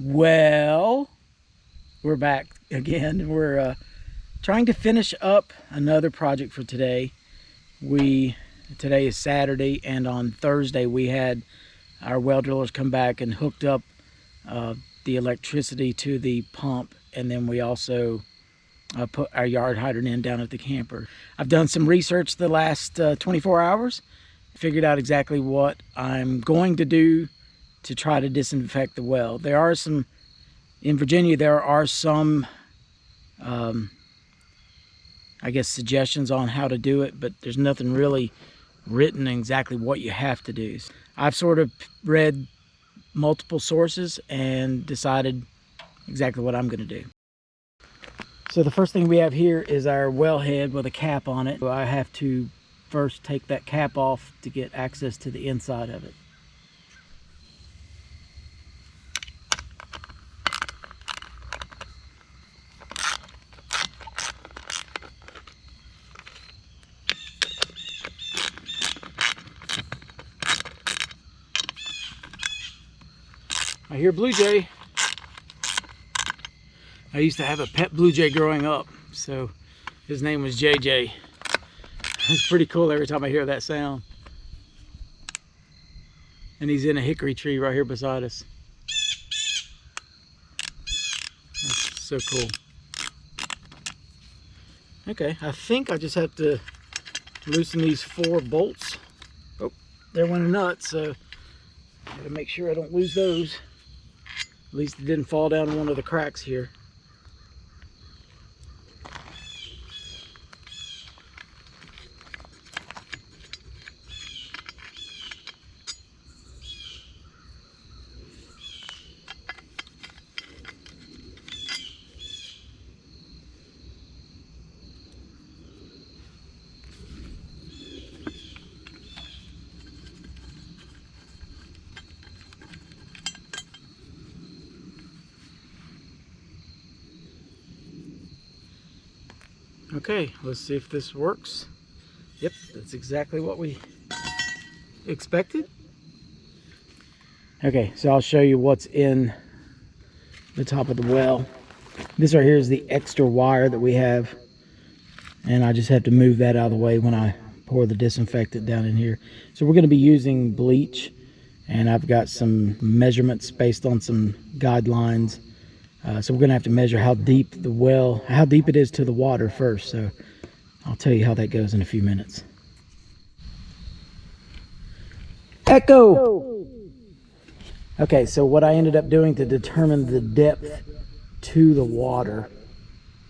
Well, we're back again. We're trying to finish up another project for today. Today is Saturday, and on Thursday we had our well drillers come back and hooked up the electricity to the pump, and then we also put our yard hydrant in down at the camper. I've done some research the last 24 hours, figured out exactly what I'm going to do to try to disinfect the well. There are some, in Virginia, there are some, I guess, suggestions on how to do it, but there's nothing really written exactly what you have to do. I've sort of read multiple sources and decided exactly what I'm going to do. So the first thing we have here is our wellhead with a cap on it. I have to first take that cap off to get access to the inside of it. I hear blue jay. I used to have a pet blue jay growing up, so his name was JJ. It's pretty cool every time I hear that sound. And he's in a hickory tree right here beside us. That's so cool. Okay, I think I just have to loosen these 4 bolts. Oh, they're one of the nuts, so I gotta make sure I don't lose those. At least it didn't fall down one of the cracks here. Okay, let's see if this works. Yep, that's exactly what we expected. Okay, so I'll show you what's in the top of the well. This right here is the extra wire that we have, and I just have to move that out of the way when I pour the disinfectant down in here. So we're going to be using bleach, and I've got some measurements based on some guidelines. So we're going to have to measure how deep it is to the water first. So I'll tell you how that goes in a few minutes. Echo! Okay, so what I ended up doing to determine the depth to the water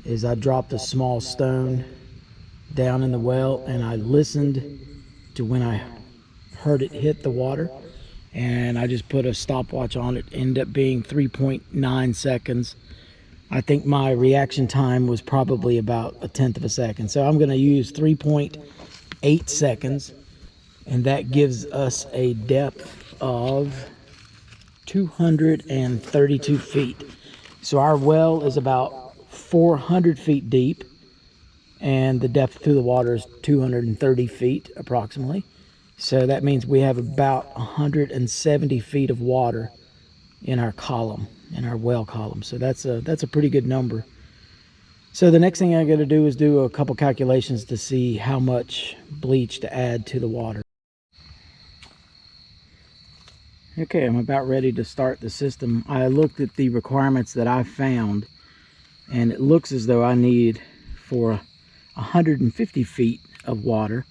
is I dropped a small stone down in the well, and I listened to when I heard it hit the water, and I just put a stopwatch on it. Ended up being 3.9 seconds. I think my reaction time was probably about 1/10 of a second. So I'm going to use 3.8 seconds, and that gives us a depth of 232 feet. So our well is about 400 feet deep, and the depth to the water is 230 feet approximately. So that means we have about 170 feet of water in our column, in our well column. So that's a pretty good number. So the next thing I got to do is do a couple calculations to see how much bleach to add to the water. Okay, I'm about ready to start the system. I looked at the requirements that I found, and it looks as though I need, for 150 feet of water,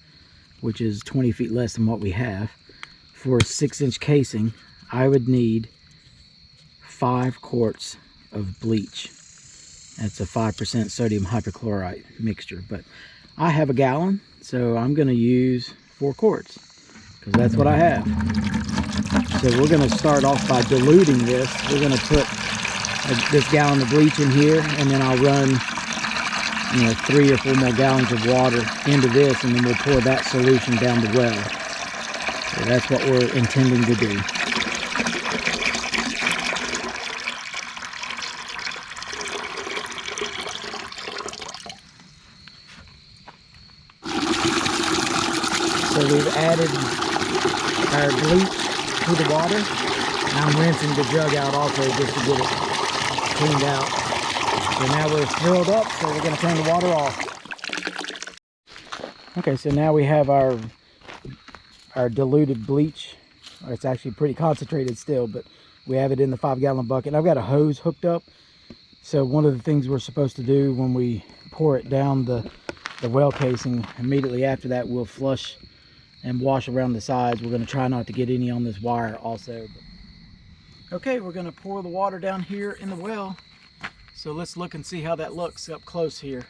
which is 20 feet less than what we have, for a 6-inch casing, I would need 5 quarts of bleach. That's a 5% sodium hypochlorite mixture, but I have a gallon, so I'm going to use 4 quarts because that's what I have. So we're going to start off by diluting this. We're going to put this gallon of bleach in here, and then I'll run 3 or 4 more gallons of water into this, and then we'll pour that solution down the well. So that's what we're intending to do. So we've added our bleach to the water. I'm rinsing the jug out also just to get it cleaned out. So now we're filled up, so we're going to turn the water off. Okay, so now we have our diluted bleach. It's actually pretty concentrated still, but we have it in the 5-gallon bucket. I've got a hose hooked up. So one of the things we're supposed to do when we pour it down the well casing, immediately after that we'll flush and wash around the sides. We're going to try not to get any on this wire also. Okay, we're going to pour the water down here in the well. So let's look and see how that looks up close here.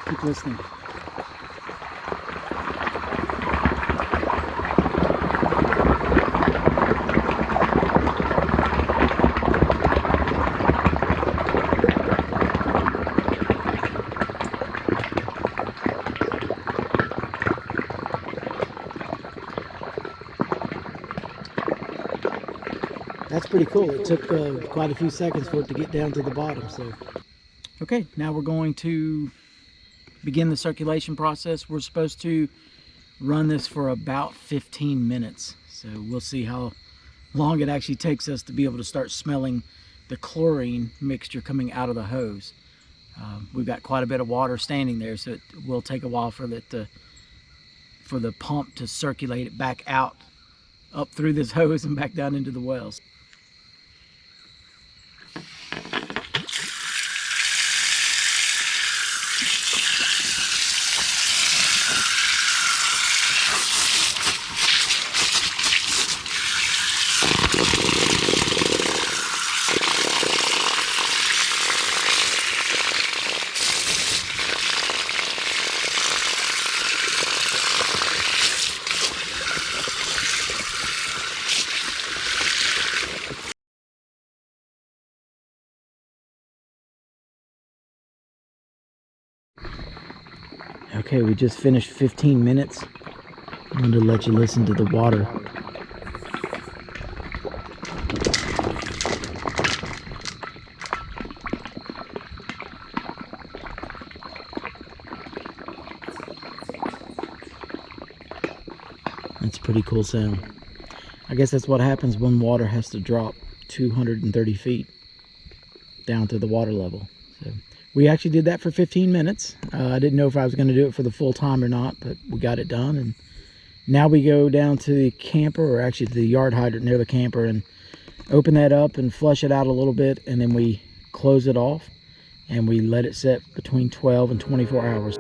Keep listening. That's pretty cool. It took quite a few seconds for it to get down to the bottom. So, okay, now we're going to begin the circulation process. We're supposed to run this for about 15 minutes. So we'll see how long it actually takes us to be able to start smelling the chlorine mixture coming out of the hose. We've got quite a bit of water standing there, so it will take a while for the pump to circulate it back out, up through this hose and back down into the wells. Okay, we just finished 15 minutes. I'm going to let you listen to the water. That's a pretty cool sound. I guess that's what happens when water has to drop 230 feet down to the water level. So we actually did that for 15 minutes. I didn't know if I was going to do it for the full time or not, but we got it done. And now we go down to the camper, or actually to the yard hydrant near the camper, and open that up and flush it out a little bit, and then we close it off and we let it set between 12 and 24 hours.